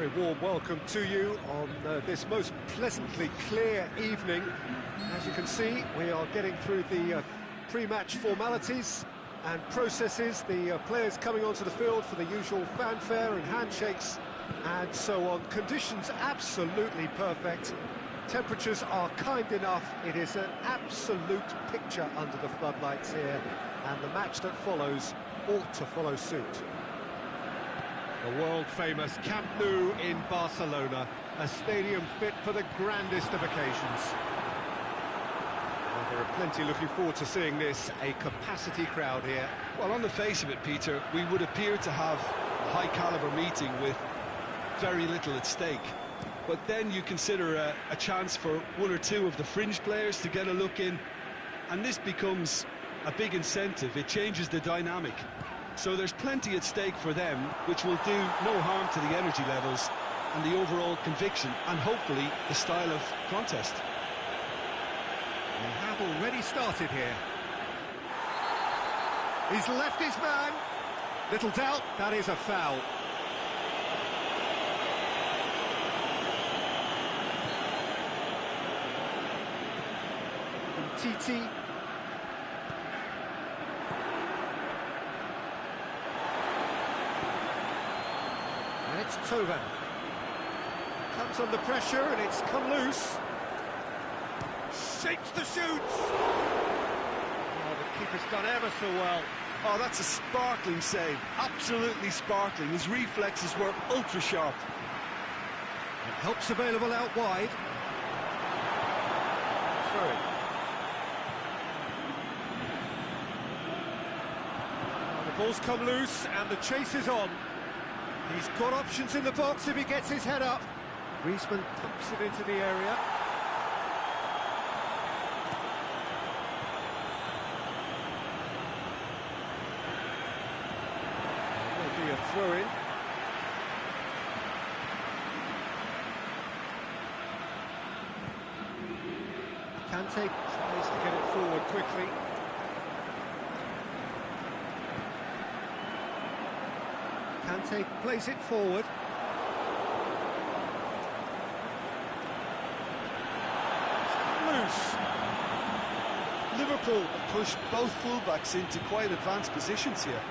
very warm welcome to you on this most pleasantly clear evening. As you can see, we are getting through the pre-match formalities and processes, the players coming onto the field for the usual fanfare and handshakes and so on. Conditions absolutely perfect. Temperatures are kind enough. It is an absolute picture under the floodlights here, and the match that follows ought to follow suit. The world-famous Camp Nou in Barcelona, a stadium fit for the grandest of occasions. Well, there are plenty looking forward to seeing this, a capacity crowd here. Well, on the face of it, Peter, we would appear to have a high-caliber meeting with very little at stake. But then you consider a chance for one or two of the fringe players to get a look in, and this becomes a big incentive. It changes the dynamic. So there's plenty at stake for them, which will do no harm to the energy levels and the overall conviction, and hopefully the style of contest. They have already started here. He's left his man. Little doubt, that is a foul. Titi. And it's Tovan. Comes under pressure and it's come loose. Shapes the shoots. Oh, the keeper's done ever so well. Oh, that's a sparkling save. Absolutely sparkling. His reflexes were ultra sharp. And help's available out wide. Throw it. Ball's come loose and the chase is on. He's got options in the box if he gets his head up. Griezmann pumps it into the area. There'll be a throw-in. Kante tries to get it forward quickly. Kante plays it forward. Loose. Liverpool have pushed both fullbacks into quite advanced positions here.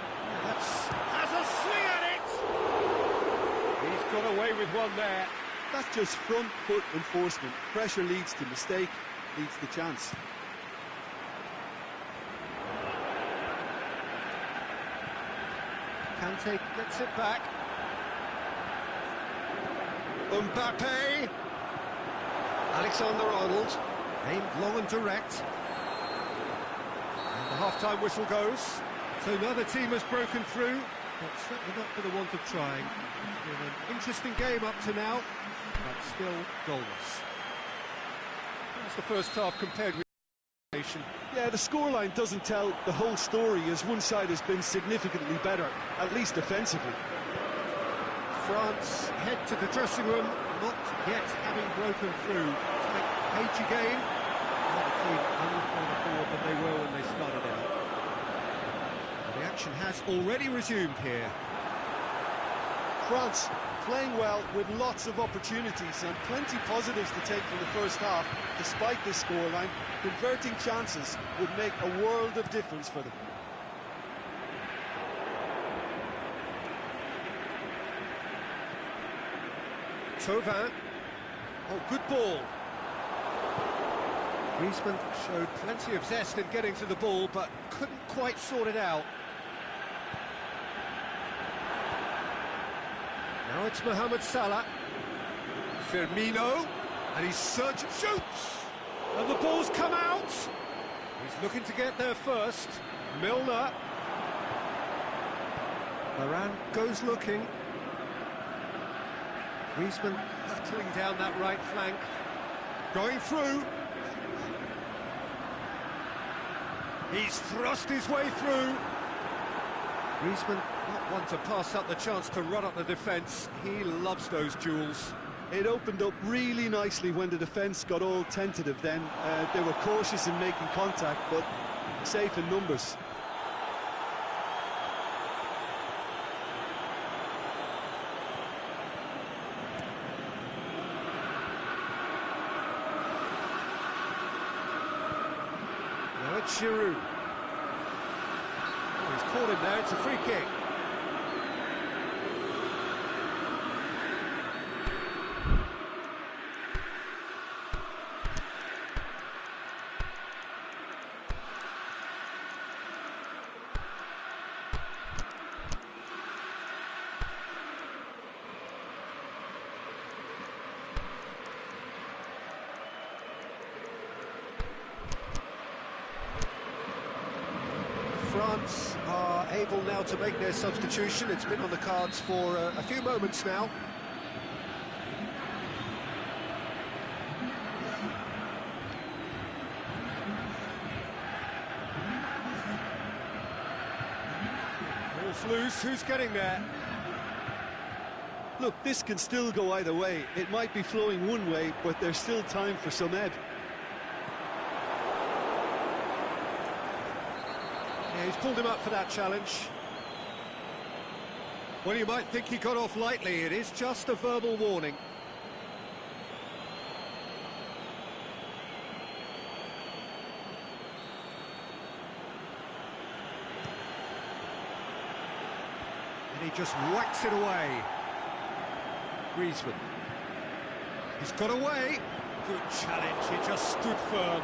Has a swing at it! He's got away with one there. That's just front foot enforcement. Pressure leads to mistake, leads to chance. Kante gets it back. Mbappe. Alexander-Arnold. Aimed long and direct. And the half-time whistle goes. So another team has broken through, but certainly not for the want of trying. It's been an interesting game up to now, but still goalless. That's the first half compared with... Yeah, the scoreline doesn't tell the whole story, as one side has been significantly better, at least defensively. France head to the dressing room, not yet having broken through. Take page again. Not a team only further forward than they were when they started out. The action has already resumed here. France playing well with lots of opportunities and plenty positives to take from the first half. Despite this scoreline, converting chances would make a world of difference for them. Tovan. Oh, good ball. Griezmann showed plenty of zest in getting to the ball, but couldn't quite sort it out. Now it's Mohamed Salah. Firmino. And he's searching, shoots! And the ball's come out! He's looking to get there first. Milner. Varane goes looking. Griezmann battling down that right flank. Going through. He's thrust his way through. Griezmann not one to pass up the chance to run up the defence. He loves those duels. It opened up really nicely when the defence got all tentative then. They were cautious in making contact, but safe in numbers. Giroud. Oh, he's caught him there, it's a free kick. France are able now to make their substitution. It's been on the cards for a few moments now. Ball's loose, who's getting there? Look, this can still go either way. It might be flowing one way, but there's still time for some ebb. Yeah, he's pulled him up for that challenge. Well, you might think he got off lightly. It is just a verbal warning. And he just whacks it away. Griezmann. He's got away. Good challenge, he just stood firm.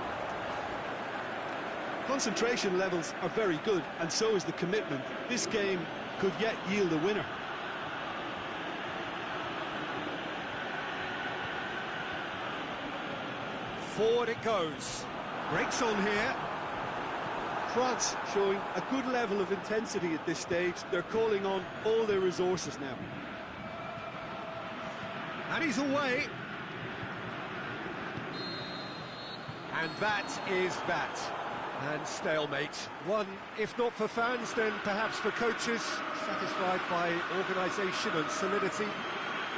Concentration levels are very good, and so is the commitment. This game could yet yield a winner. Forward it goes. Breaks on here. France showing a good level of intensity at this stage. They're calling on all their resources now. And he's away. And that is that. And stalemate. One, if not for fans, then perhaps for coaches, satisfied by organisation and solidity.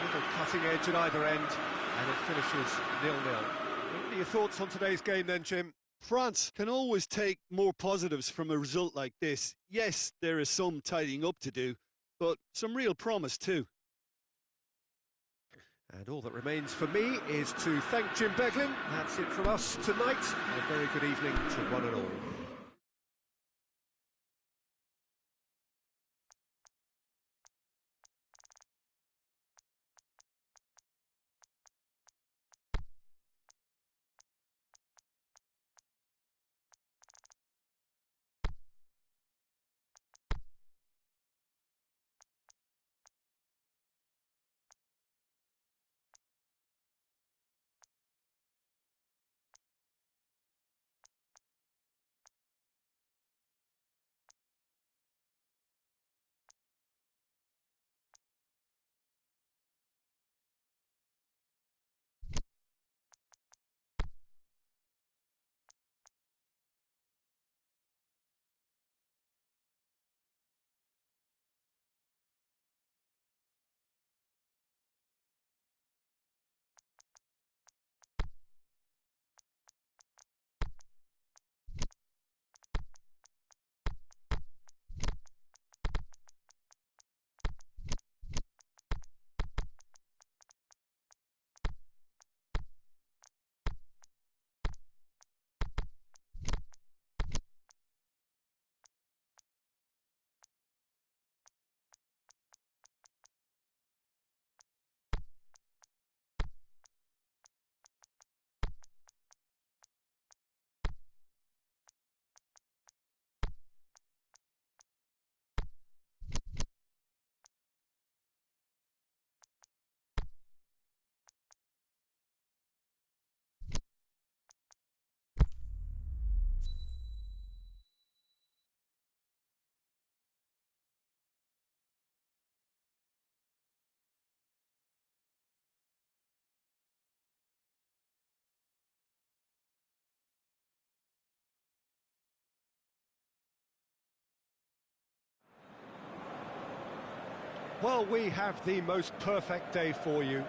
Little cutting edge at either end, and it finishes 0-0. What are your thoughts on today's game then, Jim? France can always take more positives from a result like this. Yes, there is some tidying up to do, but some real promise too. And all that remains for me is to thank Jim Beglin. That's it from us tonight. A very good evening to one and all. Well, we have the most perfect day for you.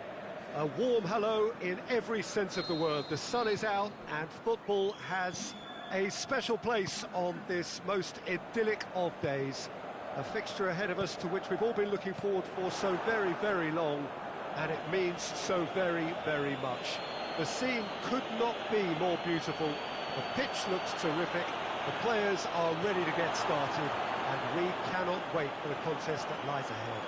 A warm hello in every sense of the word. The sun is out and football has a special place on this most idyllic of days. A fixture ahead of us to which we've all been looking forward for so very, very long, and it means so very, very much. The scene could not be more beautiful. The pitch looks terrific, The players are ready to get started, and we cannot wait for the contest that lies ahead.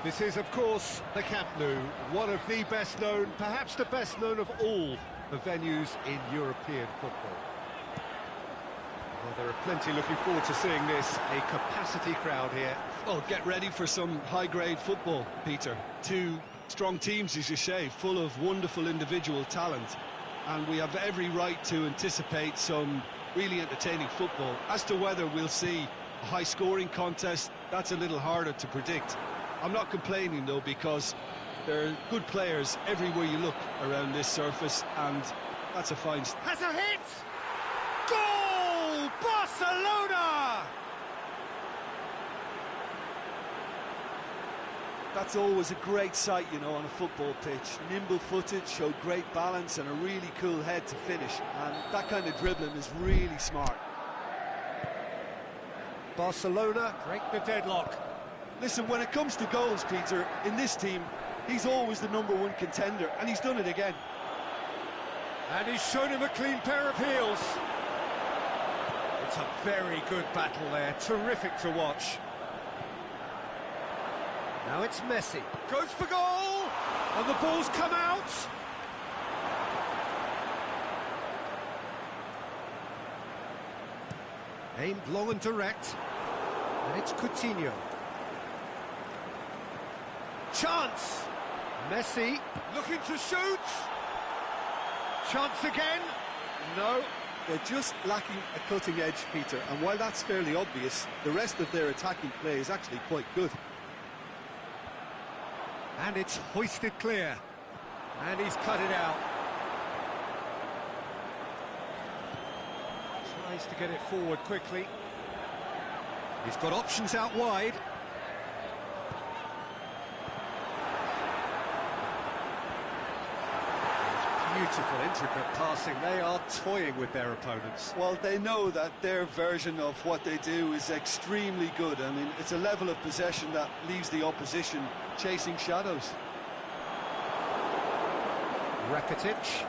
This is, of course, the Camp Nou, one of the best known, perhaps the best known of all the venues in European football. Well, there are plenty looking forward to seeing this, a capacity crowd here. Well, get ready for some high-grade football, Peter. Two strong teams, as you say, full of wonderful individual talent. And we have every right to anticipate some really entertaining football. As to whether we'll see a high-scoring contest, that's a little harder to predict. I'm not complaining, though, because there are good players everywhere you look around this surface, and that's a fine... Has a hit! Goal! Barcelona! That's always a great sight, you know, on a football pitch. Nimble-footed, showed great balance and a really cool head to finish. And that kind of dribbling is really smart. Barcelona break the deadlock. Listen, when it comes to goals, Peter, in this team, he's always the #1 contender, and he's done it again. And he's shown him a clean pair of heels. It's a very good battle there, terrific to watch. Now it's Messi, goes for goal, and the ball's come out. Aimed long and direct, and it's Coutinho. Chance! Messi looking to shoot. Chance again. No. They're just lacking a cutting edge, Peter, and while that's fairly obvious, the rest of their attacking play is actually quite good. And it's hoisted clear. And he's cut it out. Tries to get it forward quickly. He's got options out wide. Beautiful, intricate passing. They are toying with their opponents. Well, they know that their version of what they do is extremely good. I mean, it's a level of possession that leaves the opposition chasing shadows. Rakitic.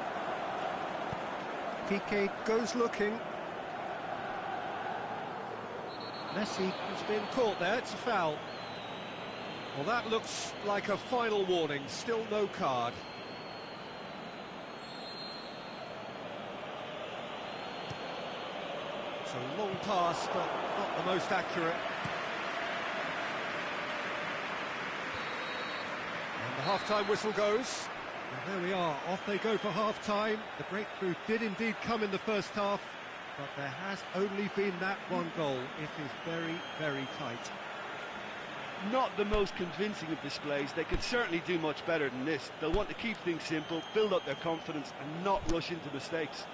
Piqué goes looking. Messi has been caught there. It's a foul. Well, that looks like a final warning. Still no card. It's a long pass, but not the most accurate. And the half-time whistle goes. And there we are, off they go for half-time. The breakthrough did indeed come in the first half, but there has only been that one goal. It is very, very tight. Not the most convincing of displays. They could certainly do much better than this. They'll want to keep things simple, build up their confidence, and not rush into mistakes.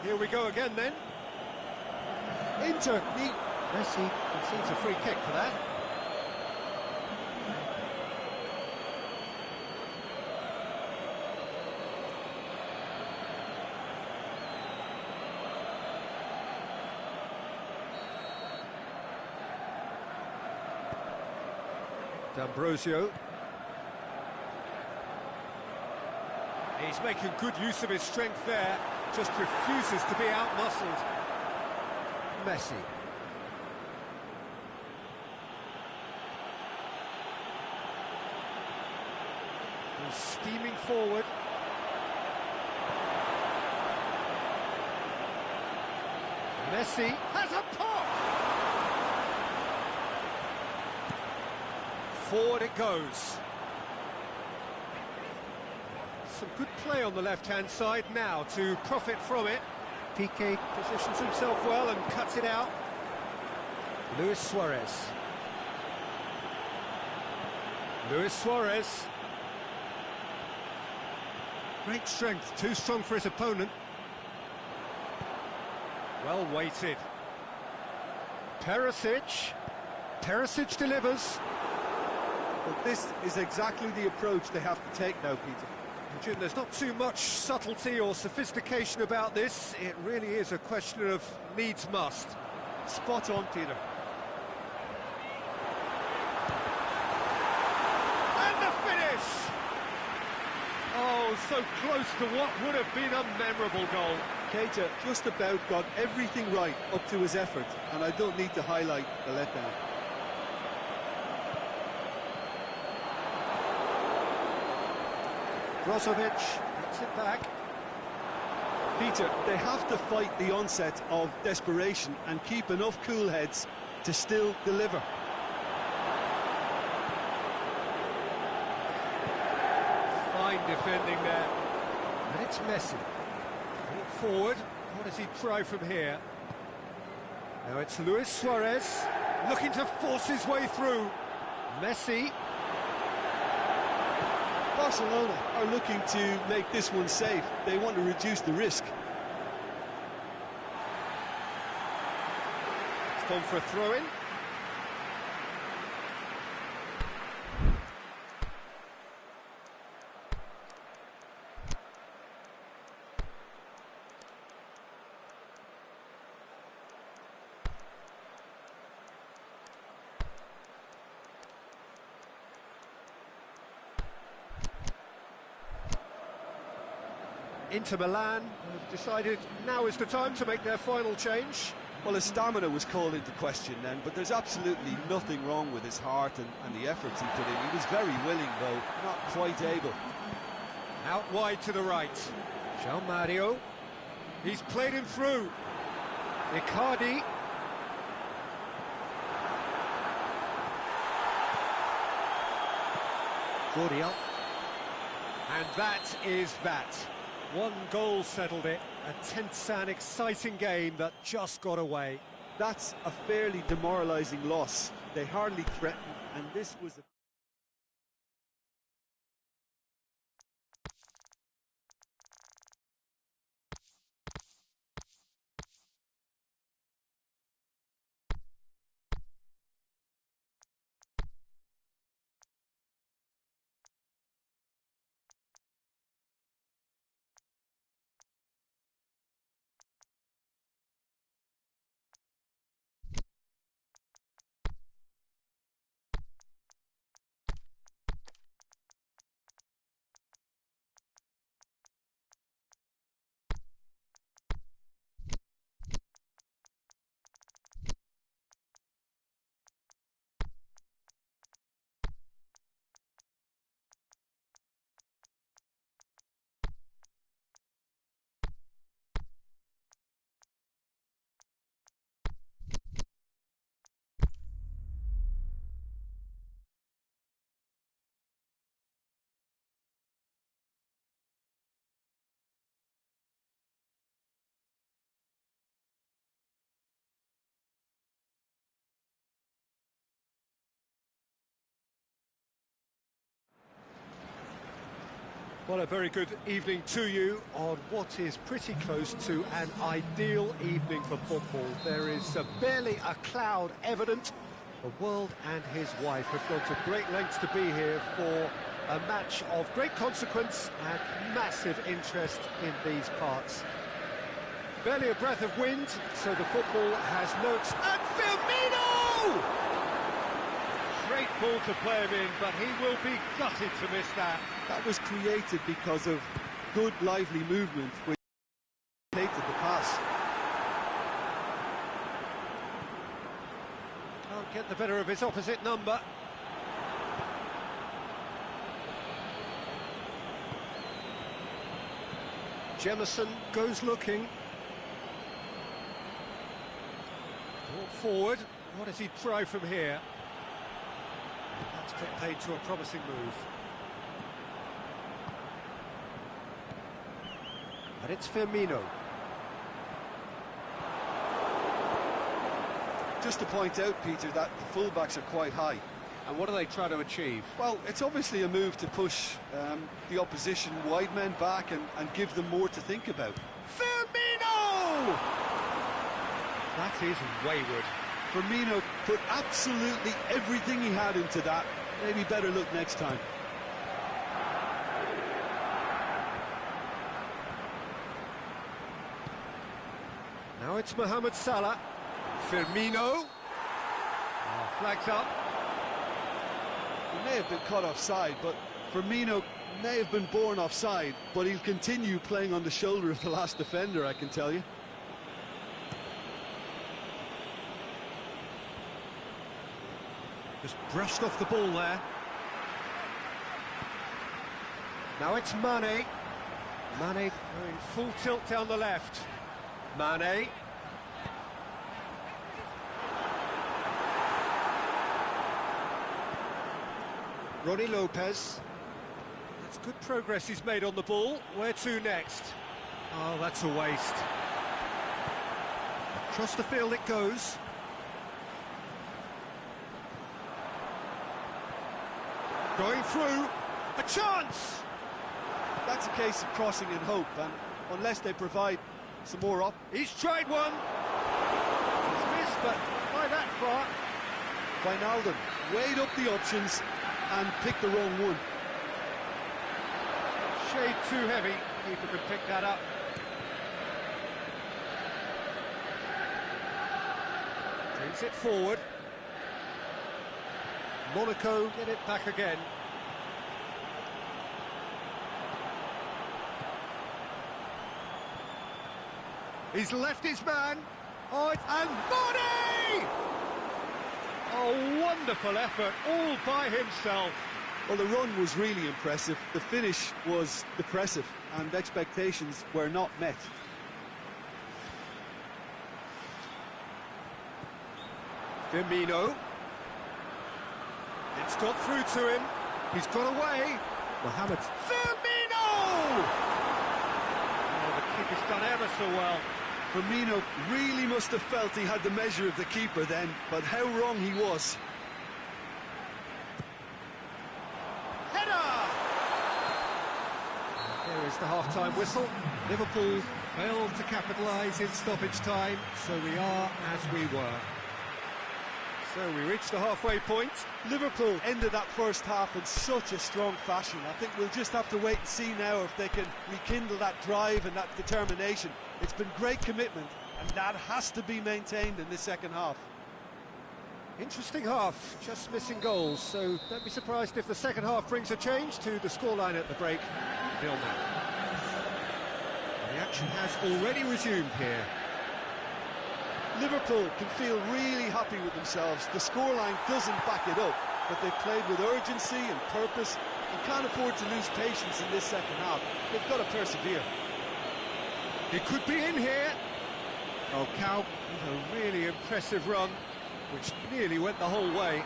Here we go again then. Inter, Messi concedes a free kick for that. D'Ambrosio. He's making good use of his strength there, just refuses to be out-muscled. Messi. He's steaming forward. Messi has a pop! Forward it goes. Some good play on the left-hand side now to profit from it. Piqué positions himself well and cuts it out. Luis Suarez. Luis Suarez. Great strength, too strong for his opponent. Well weighted. Perisic. Perisic delivers. But this is exactly the approach they have to take now, Peter. Jim, there's not too much subtlety or sophistication about this. It really is a question of needs must. Spot on, Peter. And the finish! Oh, so close to what would have been a memorable goal. Keita just about got everything right up to his effort, and I don't need to highlight the letdown. Brozovic gets it back. Peter, they have to fight the onset of desperation and keep enough cool heads to still deliver. Fine defending there. And it's Messi. Brought forward. What does he try from here? Now it's Luis Suarez looking to force his way through. Messi. Barcelona are looking to make this one safe. They want to reduce the risk. It's gone for a throw-in. Inter Milan have decided now is the time to make their final change. Well, his stamina was called into question then, but there's absolutely nothing wrong with his heart and the efforts he put in. He was very willing, though, not quite able. Out wide to the right. João Mario. He's played him through. Icardi. Gordial. And that is that. One goal settled it. A tense and exciting game that just got away. That's a fairly demoralising loss. They hardly threatened, and this was a... Well, a very good evening to you on what is pretty close to an ideal evening for football. There is barely a cloud evident. The world and his wife have gone to great lengths to be here for a match of great consequence and massive interest in these parts. Barely a breath of wind, so the football has notes. And Firmino! Great ball to play him in, but he will be gutted to miss that. That was created because of good, lively movement, which dictated the pass. Can't get the better of his opposite number. Jemison goes looking. Brought forward. What does he try from here? That's played to a promising move. But it's Firmino. Just to point out, Peter, that the fullbacks are quite high. And what are they trying to achieve? Well, it's obviously a move to push the opposition wide men back and give them more to think about. Firmino! That is wayward. Firmino put absolutely everything he had into that. Maybe better look next time. Now it's Mohamed Salah. Firmino. Flags up. He may have been caught offside, but Firmino may have been born offside, but he'll continue playing on the shoulder of the last defender, I can tell you. Just brushed off the ball there. Now it's Mane. Mane going full tilt down the left. Mane. Ronnie Lopez. That's good progress he's made on the ball. Where to next? Oh, that's a waste. Across the field it goes. Going through. A chance! That's a case of crossing in hope, and unless they provide some more up. He's tried one. He's missed, but by that far. Wijnaldum weighed up the options and picked the wrong one. Shade too heavy. Keeper could pick that up. Brings it forward. Monaco get it back again. He's left his man. Oh, and Body! Oh, wonderful effort, all by himself. Well, the run was really impressive. The finish was depressive, and expectations were not met. Firmino. It's got through to him. He's got away. Mohamed. Firmino! Oh, the keeper's done ever so well. Firmino really must have felt he had the measure of the keeper then, but how wrong he was. Header! There is the half-time whistle. Liverpool failed to capitalise in stoppage time, so we are as we were. So we reached the halfway point. Liverpool ended that first half in such a strong fashion. I think we'll just have to wait and see now if they can rekindle that drive and that determination. It's been great commitment, and that has to be maintained in this second half. Interesting half, just missing goals, so don't be surprised if the second half brings a change to the scoreline at the break. 0-0. The action has already resumed here. Liverpool can feel really happy with themselves. The scoreline doesn't back it up, but they've played with urgency and purpose and can't afford to lose patience in this second half. They've got to persevere. It could be in here. Oh, Cow, with a really impressive run, which nearly went the whole way.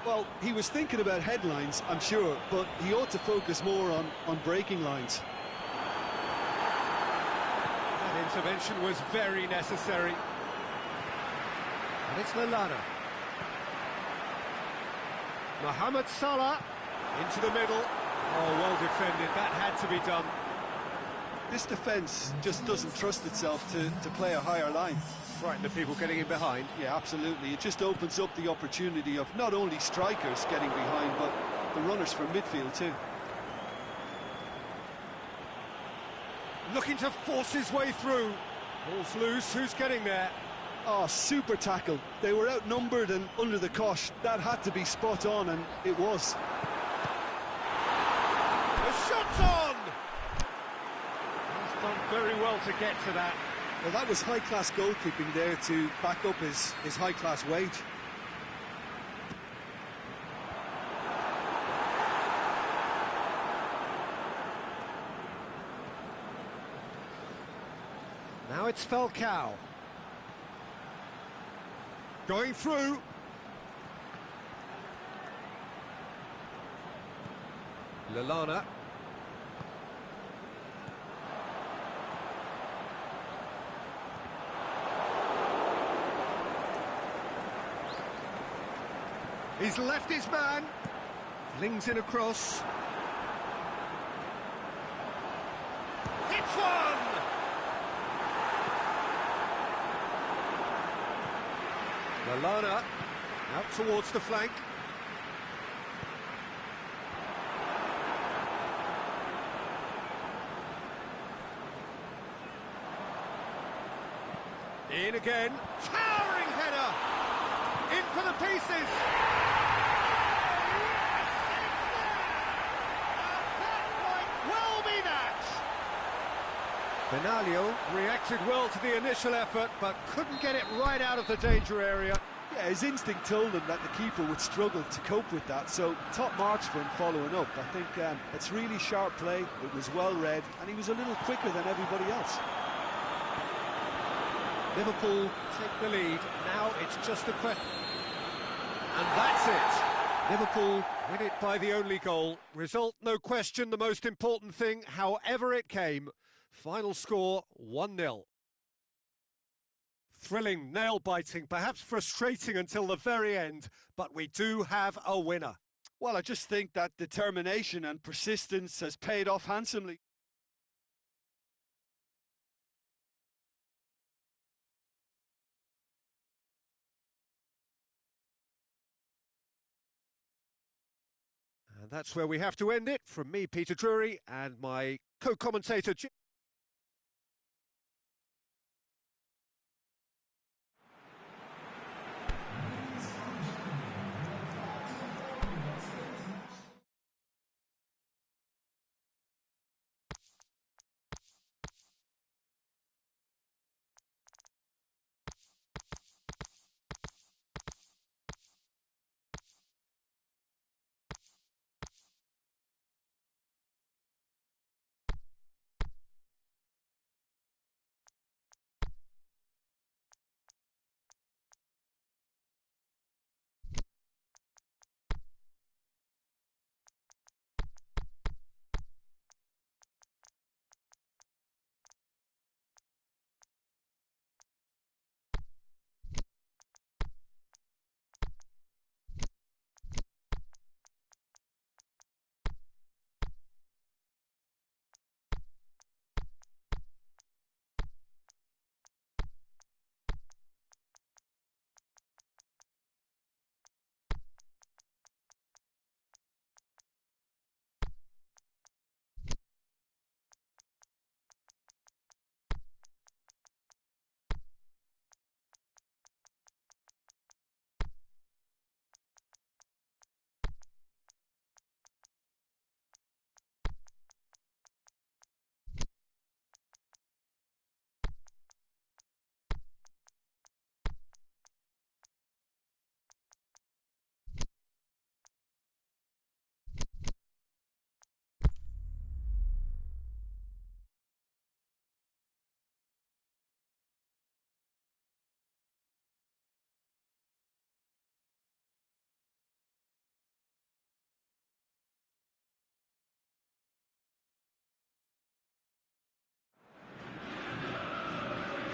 Well, he was thinking about headlines, I'm sure, but he ought to focus more on breaking lines. That intervention was very necessary. And it's Lallana. Mohamed Salah into the middle. Oh, well defended. That had to be done. This defence just doesn't trust itself to play a higher line. Frighten the people getting in behind. Yeah, absolutely. It just opens up the opportunity of not only strikers getting behind, but the runners from midfield too. Looking to force his way through. Ball's loose. Who's getting there? Oh, super tackle. They were outnumbered and under the cosh. That had to be spot on, and it was. The shot's on! He's done very well to get to that. Well, that was high-class goalkeeping there to back up his high-class wage. Now it's Falcao. Going through. Lallana. He's left his man. Flings in across. Hits one! Lallana out towards the flank. In again, towering header! In for the pieces! Benaglio reacted well to the initial effort, but couldn't get it right out of the danger area. Yeah, his instinct told him that the keeper would struggle to cope with that, so top marks for him following up. I think it's really sharp play, it was well read, and he was a little quicker than everybody else. Liverpool take the lead, now it's just a question. And that's it. Liverpool win it by the only goal. Result, no question, the most important thing, however it came. Final score, 1-0. Thrilling, nail-biting, perhaps frustrating until the very end, but we do have a winner. Well, I just think that determination and persistence has paid off handsomely. And that's where we have to end it. From me, Peter Drury, and my co-commentator,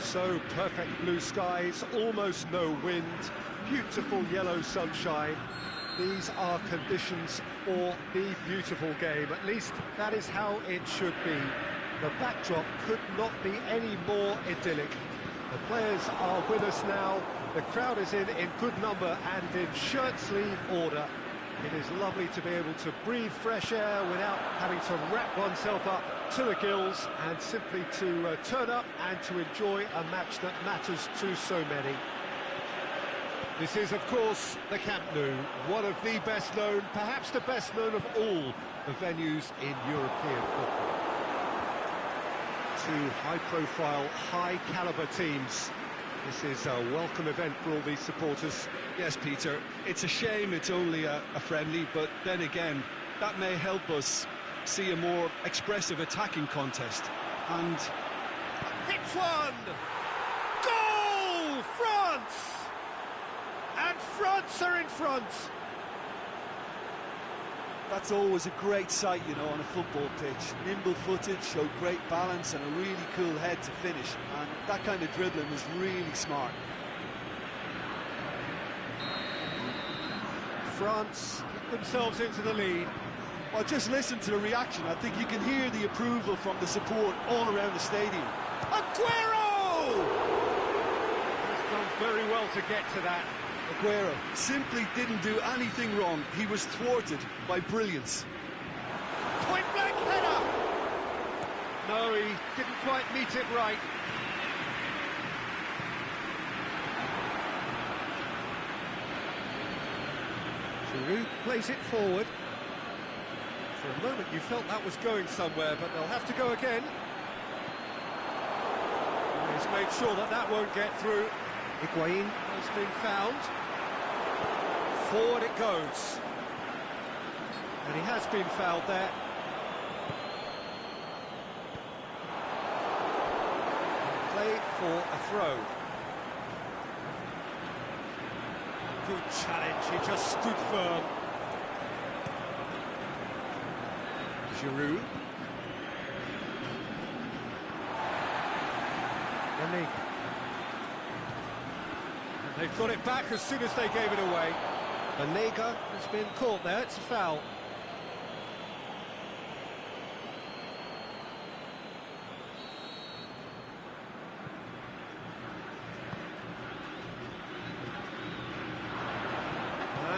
So perfect blue skies, almost no wind, beautiful yellow sunshine. These are conditions for the beautiful game. At least that is how it should be. The backdrop could not be any more idyllic. The players are with us now. The crowd is in good number and in shirt-sleeve order. It is lovely to be able to breathe fresh air without having to wrap oneself up to the gills, and simply to turn up and to enjoy a match that matters to so many. This is, of course, the Camp Nou, one of the best known, perhaps the best known of all the venues in European football. Two high-profile, high-caliber teams. This is a welcome event for all these supporters. Yes, Peter, it's a shame it's only a friendly, but then again, that may help us see a more expressive attacking contest. And hits one! Goal! France! And France are in front! That's always a great sight, you know, on a football pitch. Nimble-footed, showed great balance and a really cool head to finish. And that kind of dribbling was really smart. France get themselves into the lead. Well, just listen to the reaction. I think you can hear the approval from the support all around the stadium. Aguero! He's done very well to get to that. Aguero simply didn't do anything wrong. He was thwarted by brilliance. Point-blank header! No, he didn't quite meet it right. Giroud plays it forward. For a moment you felt that was going somewhere, but they'll have to go again. He's made sure that that won't get through. Higuain has been found. Forward it goes. And he has been fouled there. Play for a throw. Good challenge, he just stood firm. Giroud. And they've got it back as soon as they gave it away. Banega has been caught there, it's a foul.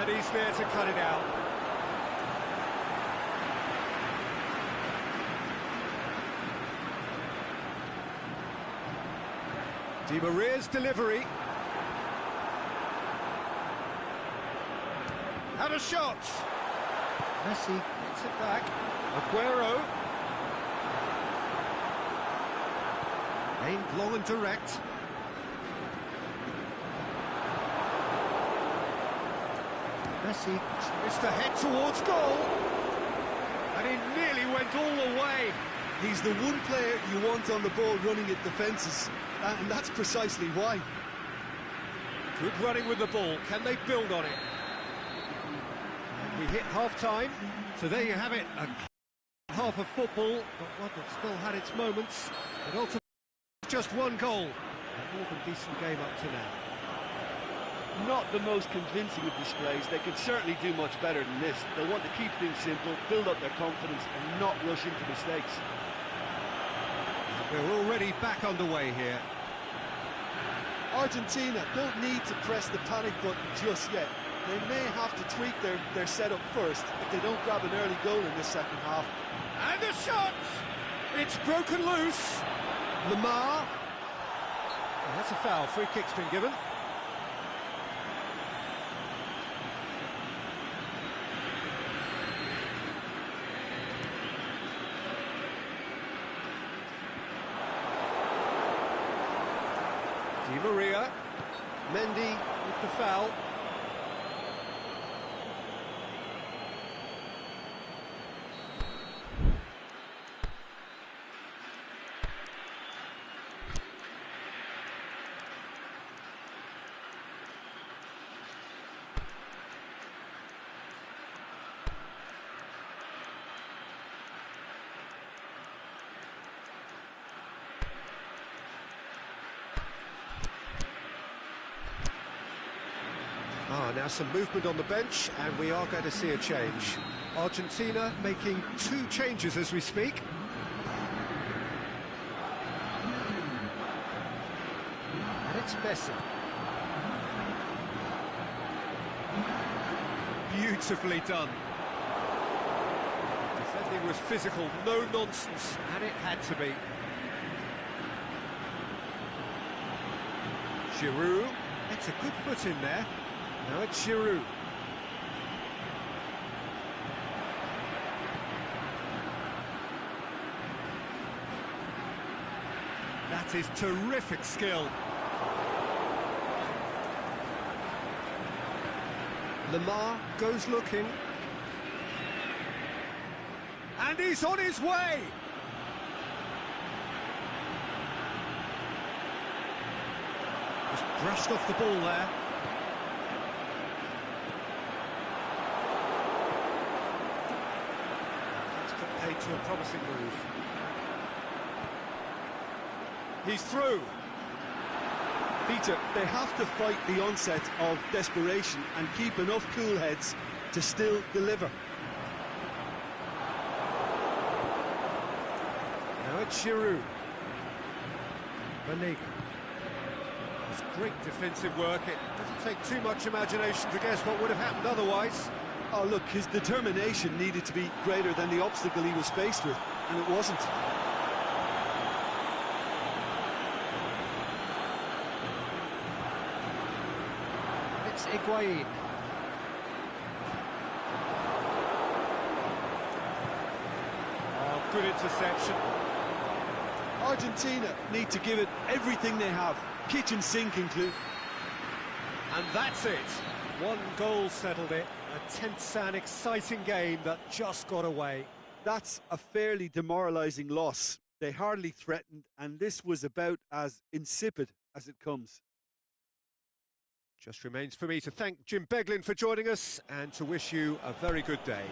And he's there to cut it out. Di Maria's delivery. Had a shot. Messi gets it back. Aguero. Aimed long and direct. Messi tries to head towards goal. And he nearly went all the way. He's the one player you want on the ball running at defences, and that's precisely why. Good running with the ball. Can they build on it? We hit half-time, so there you have it. A half of football, but one that still had its moments. But ultimately, just one goal. A more than decent game up to now. Not the most convincing of displays. They could certainly do much better than this. They want to keep things simple, build up their confidence, and not rush into mistakes. We're already back underway here. Argentina don't need to press the panic button just yet. They may have to tweak their setup first if they don't grab an early goal in this second half. And a shot! It's broken loose. Lamar. Oh, that's a foul. Free kick's been given. Di Maria. Mendy with the foul. Now some movement on the bench, and we are going to see a change. Argentina making 2 changes as we speak. And it's Messi. Beautifully done. Defending was physical, no nonsense, and it had to be. Giroud, it's a good foot in there. Now it's Giroud. That is terrific skill. Lamar goes looking. And he's on his way! Just brushed off the ball there. To a promising move. He's through. Peter, they have to fight the onset of desperation and keep enough cool heads to still deliver. Now it's Giroud. Banega. It's great defensive work. It doesn't take too much imagination to guess what would have happened otherwise. Oh, look, his determination needed to be greater than the obstacle he was faced with, and it wasn't. It's Higuain. Good interception. Argentina need to give it everything they have. Kitchen sink include. And that's it. One goal settled it. A tense and exciting game that just got away. That's a fairly demoralising loss. They hardly threatened, and this was about as insipid as it comes. Just remains for me to thank Jim Beglin for joining us and to wish you a very good day.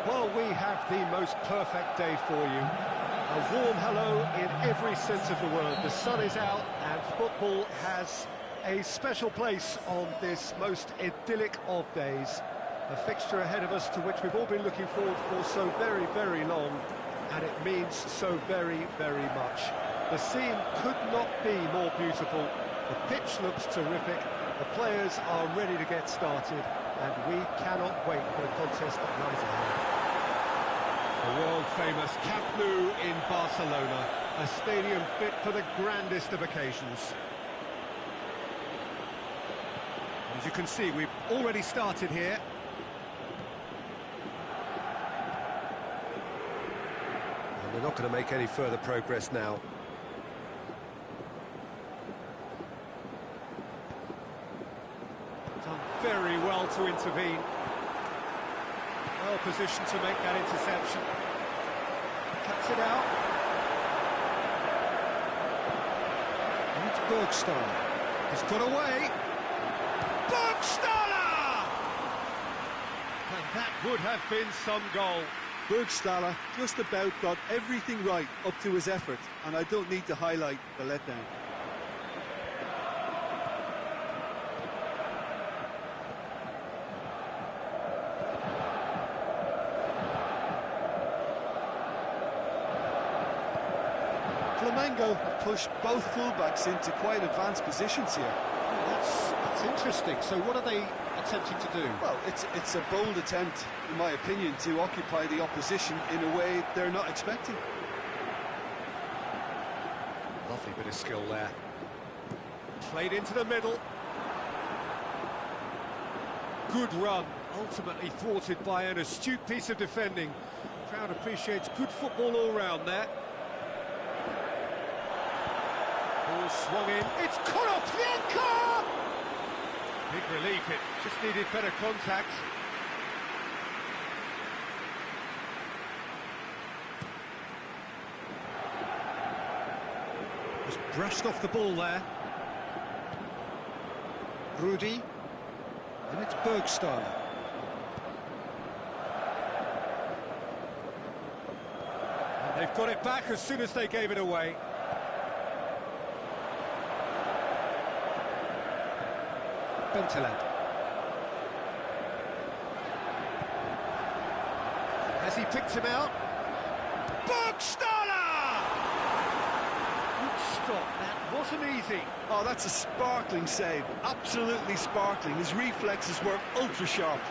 Well, we have the most perfect day for you. A warm hello in every sense of the word. The sun is out and football has a special place on this most idyllic of days. A fixture ahead of us to which we've all been looking forward for so very, very long, and it means so very, very much. The scene could not be more beautiful. The pitch looks terrific. The players are ready to get started, and we cannot wait for the contest that lies ahead. The world-famous Camp Nou in Barcelona, a stadium fit for the grandest of occasions. As you can see, we've already started here. And we're not going to make any further progress now. Done very well to intervene. Well positioned to make that interception. Cuts it out. And Burgstaller has got away. Burgstaller! And that would have been some goal. Burgstaller just about got everything right up to his effort, and I don't need to highlight the letdown. Flamengo have pushed both fullbacks into quite advanced positions here. That's interesting. So what are they attempting to do? Well, it's a bold attempt, in my opinion, to occupy the opposition in a way they're not expecting. Lovely bit of skill there. Played into the middle. good run, ultimately thwarted by an astute piece of defending. The crowd appreciates good football all round there. Ball swung in, it's Konoplyanka! Big relief, it just needed better contact. Just brushed off the ball there. Rudy, and it's Bergstaller. And they've got it back as soon as they gave it away. Bentaleb. Has he picked him out? Bergstaller! Good stop, that wasn't easy. Oh, that's a sparkling save, absolutely sparkling. His reflexes were ultra-sharp.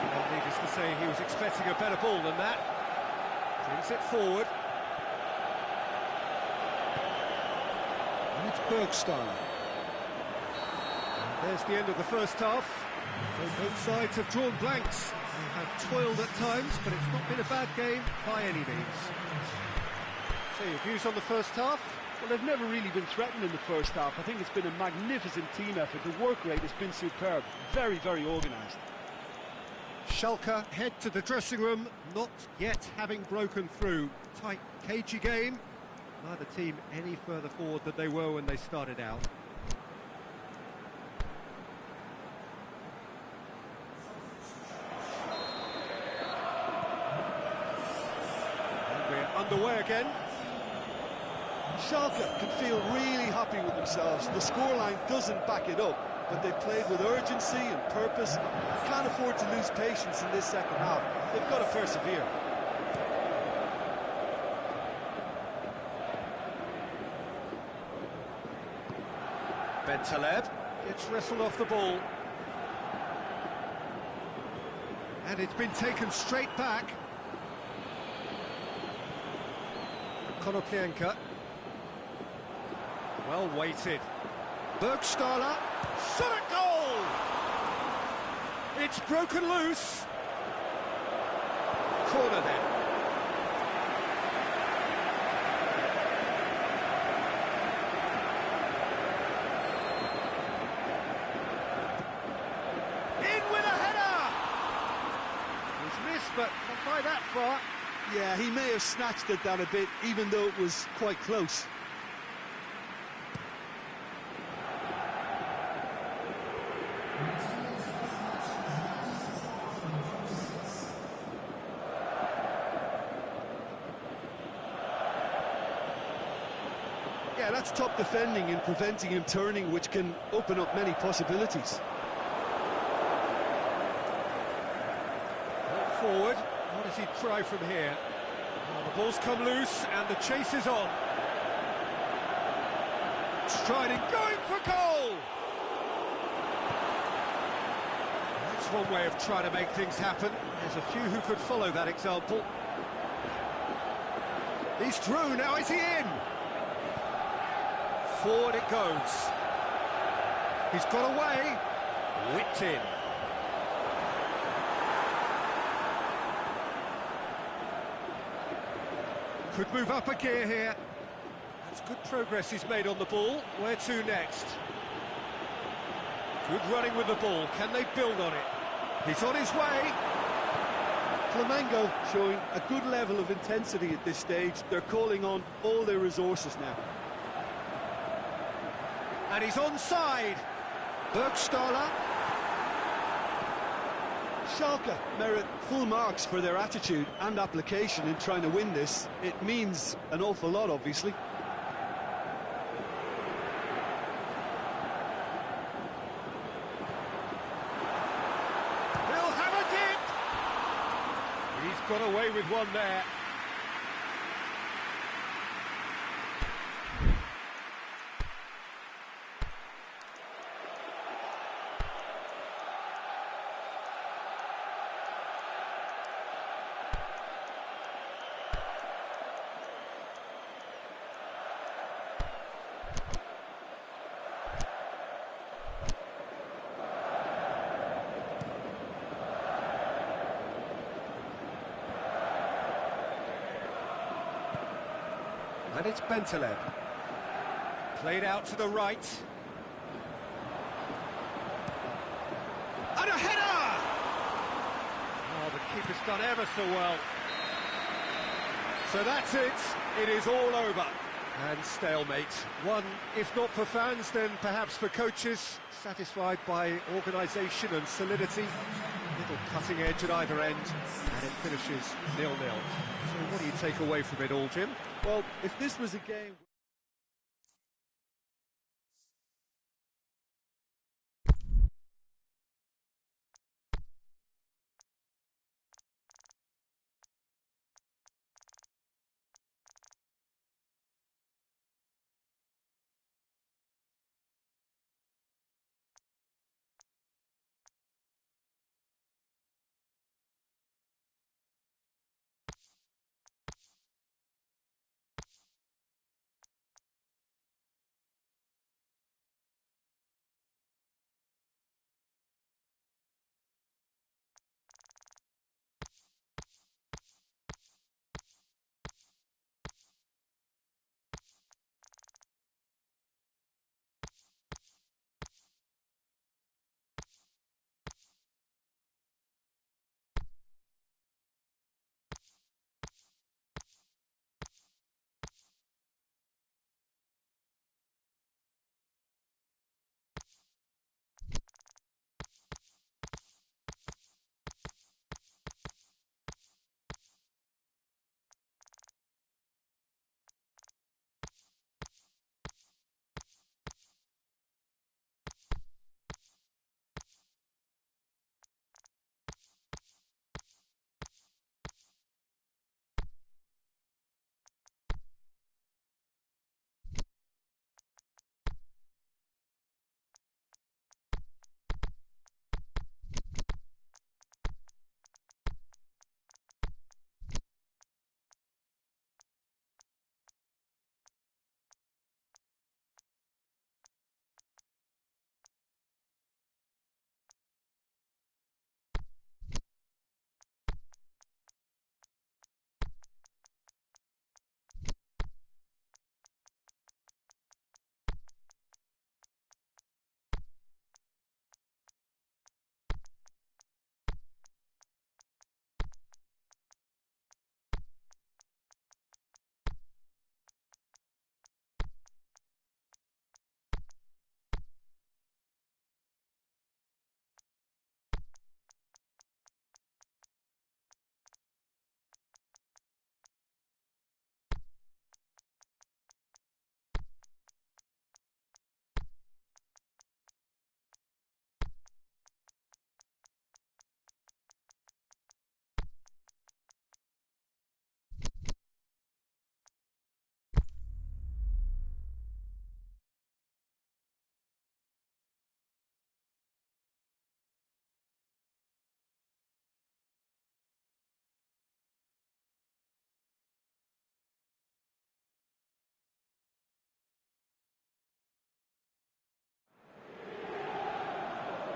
Well, needless to say, he was expecting a better ball than that. Brings it forward. And it's Bergstaller. There's the end of the first half. So both sides have drawn blanks. They have toiled at times, but it's not been a bad game by any means. So your views on the first half? Well, they've never really been threatened in the first half. I think it's been a magnificent team effort. The work rate has been superb. Very, very organised. Schalke head to the dressing room, not yet having broken through. Tight, cagey game. Neither team any further forward than they were when they started out. Underway again. Schalke can feel really happy with themselves. The scoreline doesn't back it up, but they've played with urgency and purpose. They can't afford to lose patience in this second half. They've got to persevere. Bentaleb gets wrestled off the ball. And it's been taken straight back. Konoplyanka. Well weighted. Bergstaller. Shot at goal! It's broken loose. Corner then. In with a header! He's missed, but not by that far. Yeah, he may have snatched it down a bit, even though it was quite close. Yeah, that's top defending and preventing him turning, which can open up many possibilities. Forward. What does he try from here? Well, the ball's come loose and the chase is on. Striding, going for goal! That's one way of trying to make things happen. There's a few who could follow that example. He's through, now is he in? Forward it goes. He's got away. Whipped in. Could move up a gear here. That's good progress he's made on the ball. Where to next? Good running with the ball. Can they build on it? He's on his way. Flamengo showing a good level of intensity at this stage. They're calling on all their resources now. And he's onside. Bergstaller. Schalke merit full marks for their attitude and application in trying to win this. It means an awful lot, obviously. He'll have a dip. He's got away with one there. And it's Bentaleb. Played out to the right. And a header! Oh, the keeper's done ever so well. So that's it. It is all over. And stalemate. One, if not for fans, then perhaps for coaches, satisfied by organisation and solidity. Little cutting edge at either end, and it finishes 0-0. So what do you take away from it all, Jim? Well, if this was a game...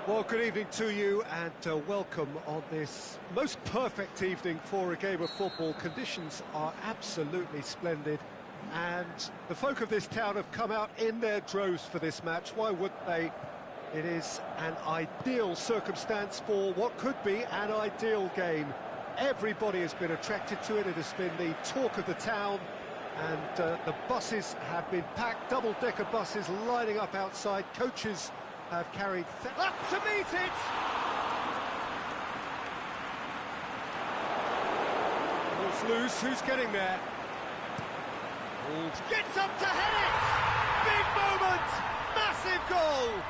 Well, good evening to you and welcome on this most perfect evening for a game of football. Conditions are absolutely splendid and the folk of this town have come out in their droves for this match. Why wouldn't they? It is an ideal circumstance for what could be an ideal game. Everybody has been attracted to it. It has been the talk of the town and the buses have been packed, double-decker buses lining up outside. Coaches have carried up to meet it. Ball's loose. Who's getting there? Ball gets up to head it. Big moment. Massive goal.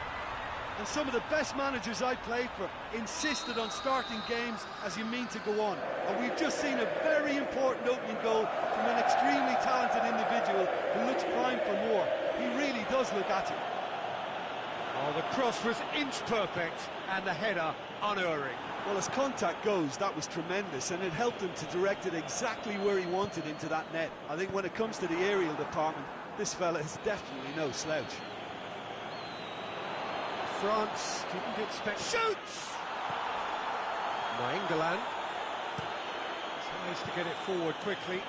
And some of the best managers I played for insisted on starting games as you mean to go on. And we've just seen a very important opening goal from an extremely talented individual who looks primed for more. He really does look at it. Oh, the cross was inch perfect and the header unerring. Well, as contact goes, that was tremendous and it helped him to direct it exactly where he wanted into that net. I think when it comes to the aerial department, this fella is definitely no slouch. France didn't expect... Shoots! Nainggolan tries to get it forward quickly.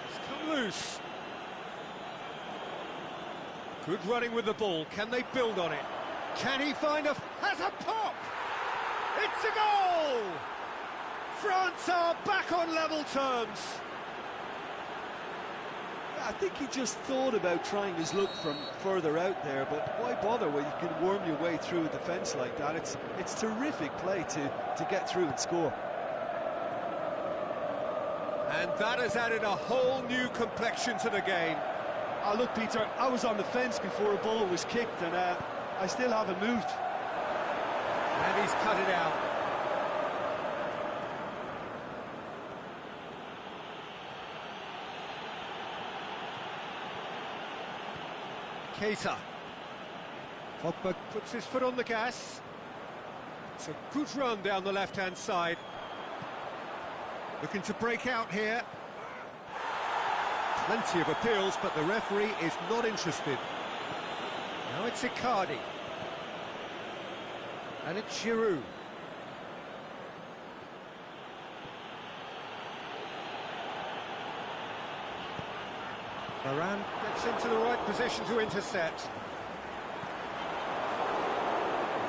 It's come loose. Good running with the ball. Can they build on it? Can he find has a pop? It's a goal! France are back on level terms. I think he just thought about trying his luck from further out there, but why bother when you can worm your way through a defence like that? It's terrific play to get through and score. And that has added a whole new complexion to the game. Oh, look, Peter, I was on the fence before a ball was kicked, and I still haven't moved. And he's cut it out. Keita. Pogba puts his foot on the gas. It's a good run down the left-hand side. Looking to break out here. Plenty of appeals, but the referee is not interested. Now it's Icardi. And it's Giroud. Varane gets into the right position to intercept.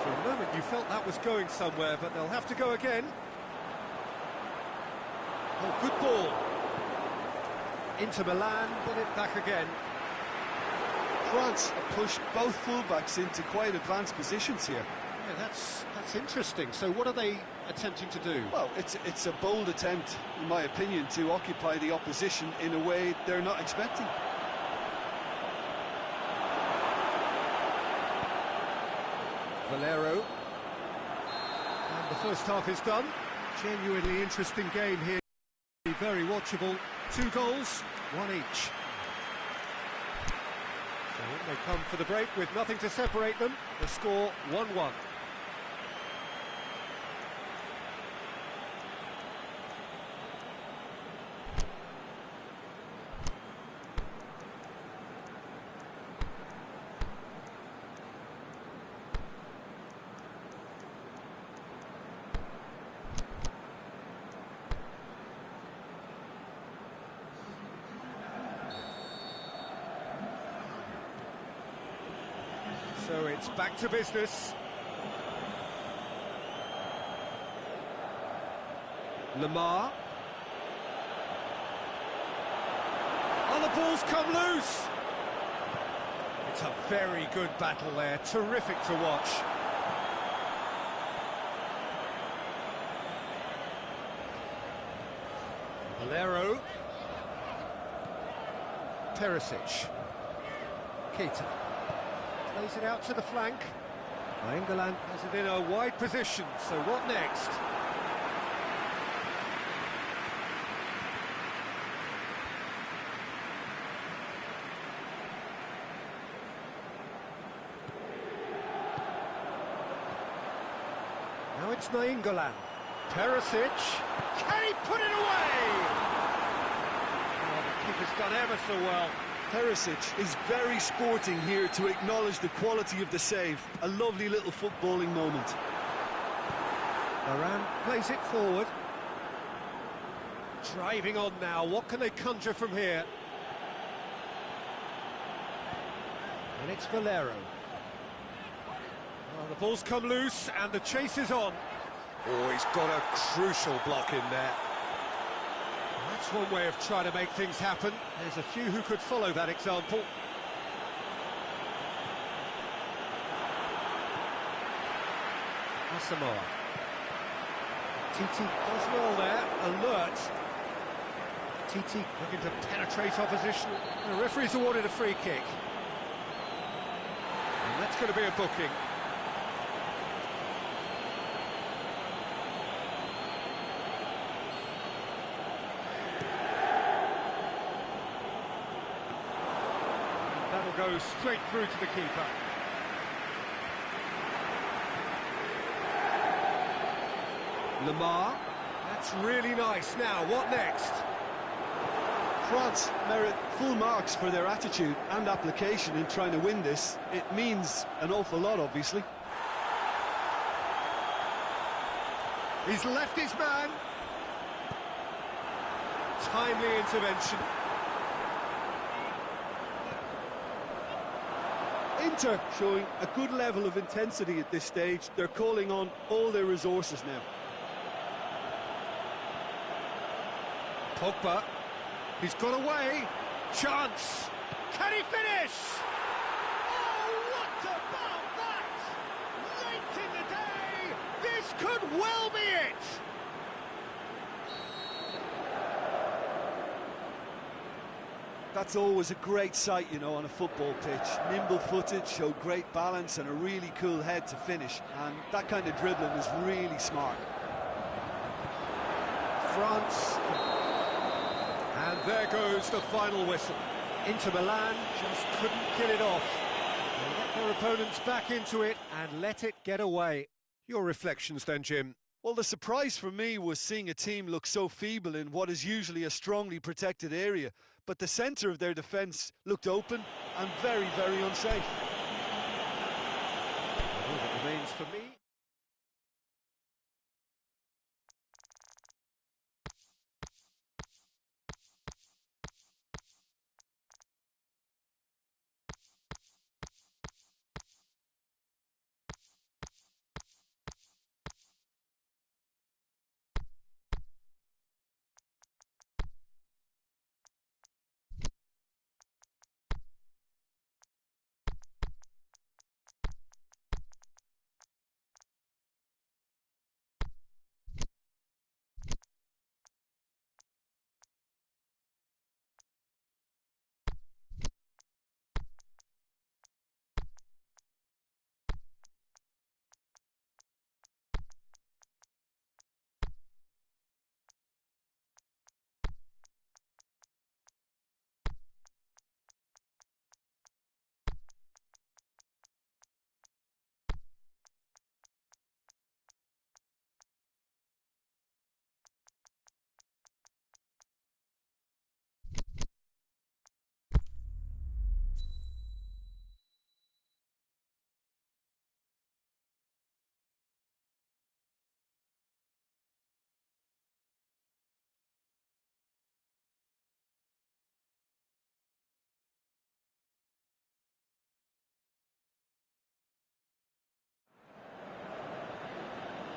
For a moment you felt that was going somewhere, but they'll have to go again. Oh, good ball. Into Milan, get it back again. France have pushed both fullbacks into quite advanced positions here. Yeah, that's interesting. So what are they attempting to do? Well, it's a bold attempt, in my opinion, to occupy the opposition in a way they're not expecting. Valero. And the first half is done. Genuinely interesting game here. Very watchable. 2 goals, 1 each. So they come for the break with nothing to separate them. The score 1-1. So it's back to business. Lamar. Oh, the ball's come loose. It's a very good battle there. Terrific to watch. Valero. Perisic. Keita. Plays it out to the flank. England has it in a wide position, so what next? Now it's Nainggolan. Perisic. Can he put it away? Oh, the keeper's done ever so well. Perisic is very sporting here to acknowledge the quality of the save. A lovely little footballing moment. Varane plays it forward. Driving on now. What can they conjure from here? And it's Valero. Oh, the ball's come loose and the chase is on. Oh, he's got a crucial block in there. That's one way of trying to make things happen. There's a few who could follow that example. Asamoah. Titi does well there, alert. Titi looking to penetrate opposition. The referee's awarded a free kick. And that's going to be a booking. That'll go straight through to the keeper. Lamar, that's really nice. Now, what next? France merit full marks for their attitude and application in trying to win this. It means an awful lot, obviously. He's left his man. Timely intervention. Inter showing a good level of intensity at this stage. They're calling on all their resources now. Pogba, he's got away, chance, can he finish? Oh, what about that? Late in the day, this could well be it. That's always a great sight, you know, on a football pitch. Nimble-footed, showed great balance and a really cool head to finish. And that kind of dribbling is really smart. France, and there goes the final whistle. Inter Milan just couldn't kill it off. They let their opponents back into it and let it get away. Your reflections then, Jim? Well, the surprise for me was seeing a team look so feeble in what is usually a strongly protected area. But the centre of their defence looked open and very, very unsafe. All that remains for me.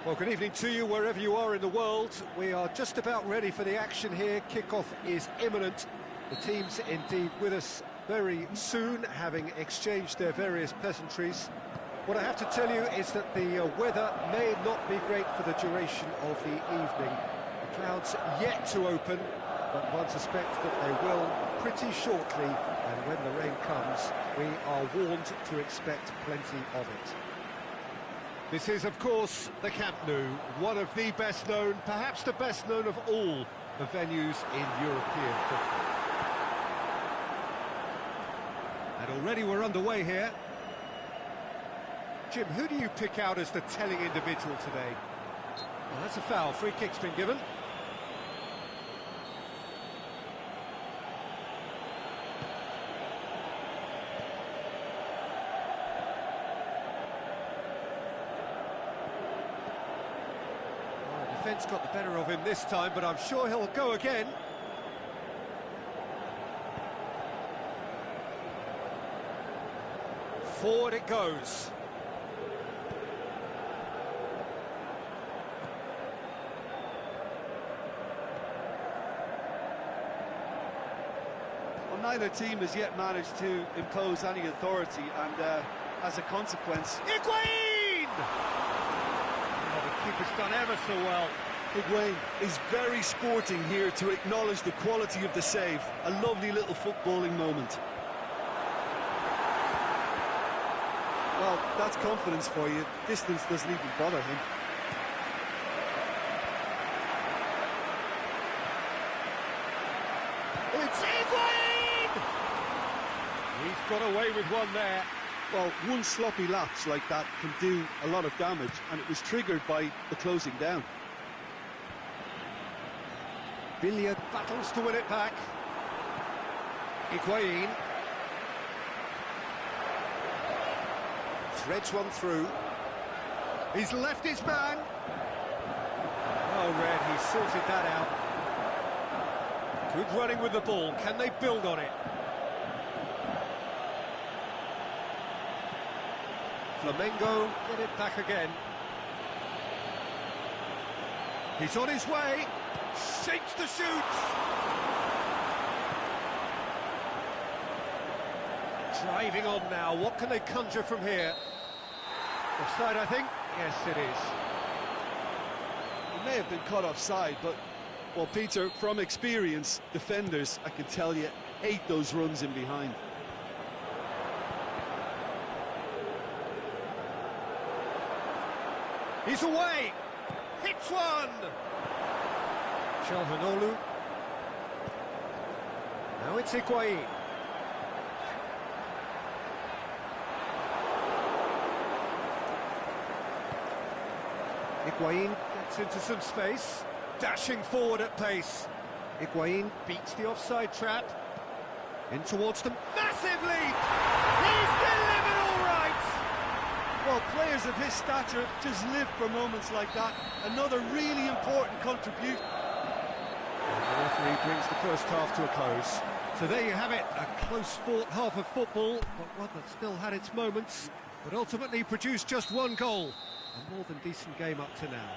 Well, good evening to you wherever you are in the world. We are just about ready for the action here. Kickoff is imminent. The team's indeed with us very soon, having exchanged their various pleasantries. What I have to tell you is that the weather may not be great for the duration of the evening. The clouds yet to open, but one suspects that they will pretty shortly, and when the rain comes, we are warned to expect plenty of it. This is, of course, the Camp Nou, one of the best known, perhaps the best known of all the venues in European football. And already we're underway here. Jim, who do you pick out as the telling individual today? Well, that's a foul. Free kick's been given. Defence got the better of him this time, but I'm sure he'll go again. Forward it goes. Well, neither team has yet managed to impose any authority, and as a consequence... Higuain! The keeper's done ever so well. Higuain is very sporting here to acknowledge the quality of the save. A lovely little footballing moment. Well, that's confidence for you. Distance doesn't even bother him. It's Higuain! He's got away with one there. Well, one sloppy lapse like that can do a lot of damage, and it was triggered by the closing down. Billiard battles to win it back. Higuain. Threads one through. He's left his man. Oh, Red, he sorted that out. Good running with the ball. Can they build on it? Flamengo get it back again. He's on his way, shapes the shoots. Driving on now, what can they conjure from here? Offside, I think? Yes, it is. He may have been caught offside, but, well, Peter, from experience, defenders, I can tell you, hate those runs in behind. He's away! Hits one! Calhanoglu. Now it's Higuain. Higuain gets into some space, dashing forward at pace. Higuain beats the offside trap. In towards them. Massive leap! He's delivered all right! Well, players of his stature just live for moments like that. Another really important contribution. The referee brings the first half to a close. So there you have it, a close-fought half of football, but one that still had its moments, but ultimately produced just one goal. A more than decent game up to now.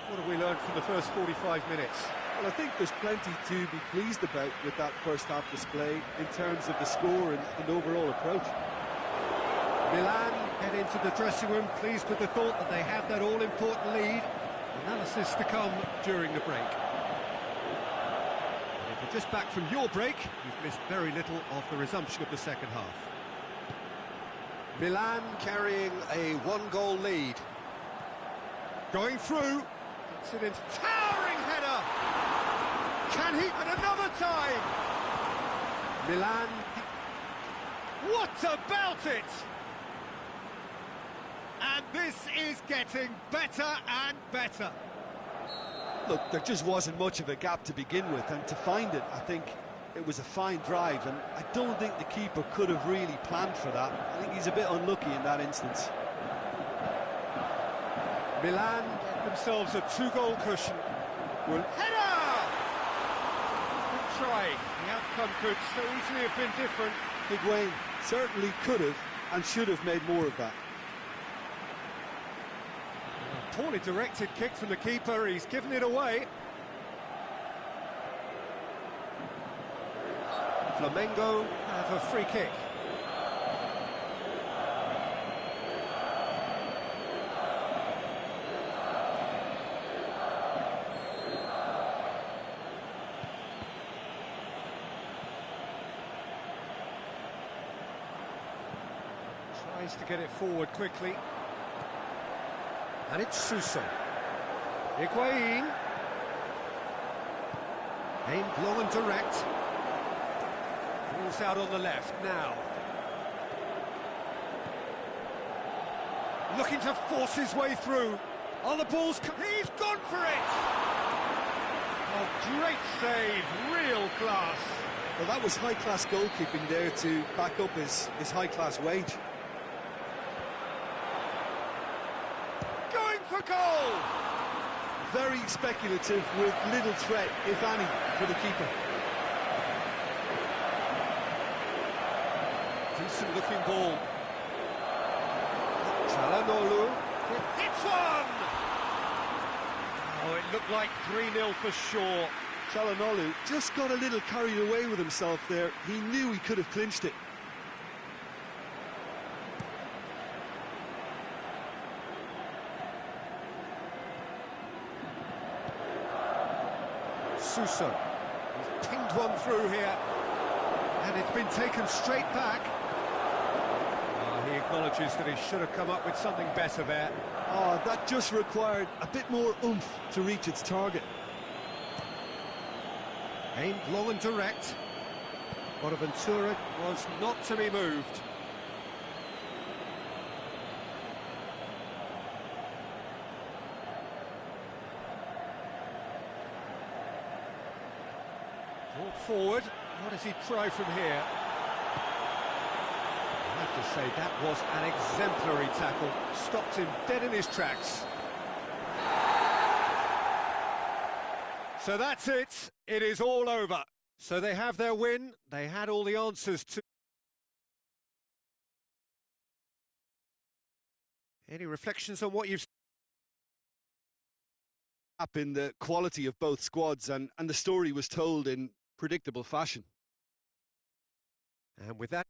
What have we learned from the first 45 minutes? Well, I think there's plenty to be pleased about with that first half display in terms of the score and overall approach. Milan head into the dressing room pleased with the thought that they have that all-important lead. Analysis to come during the break. And if you're just back from your break, you've missed very little of the resumption of the second half. Milan carrying a one-goal lead. Going through, gets it into towering header. Can he? And another time. Milan. What about it? And this is getting better and better. Look, there just wasn't much of a gap to begin with, and to find it, I think it was a fine drive, and I don't think the keeper could have really planned for that. I think he's a bit unlucky in that instance. Milan get themselves a two-goal cushion. Well, header! Good try. The outcome could so easily have been different. Higuain certainly could have and should have made more of that. A poorly directed kick from the keeper. He's given it away. Flamengo have a free kick. Tries to get it forward quickly. And it's Suso. Higuain. Aimed long and direct. Ball's out on the left now. Looking to force his way through. On the ball's... He's gone for it! Oh, great save, real class. Well, that was high-class goalkeeping there to back up his high-class wage. Going for goal! Very speculative with little threat, if any, for the keeper. Decent looking ball. Calhanoglu hits one! Oh, it looked like 3-0 for sure. Calhanoglu just got a little carried away with himself there. He knew he could have clinched it. Suso. He's pinged one through here. And it's been taken straight back. He acknowledges that he should have come up with something better there. Oh, that just required a bit more oomph to reach its target. Aimed long and direct. Bonaventura was not to be moved. Brought forward. What does he try from here? I have to say, that was an exemplary tackle. Stopped him dead in his tracks. So that's it. It is all over. So they have their win. They had all the answers to Any reflections on what you've Up in the quality of both squads, and the story was told in predictable fashion. And with that,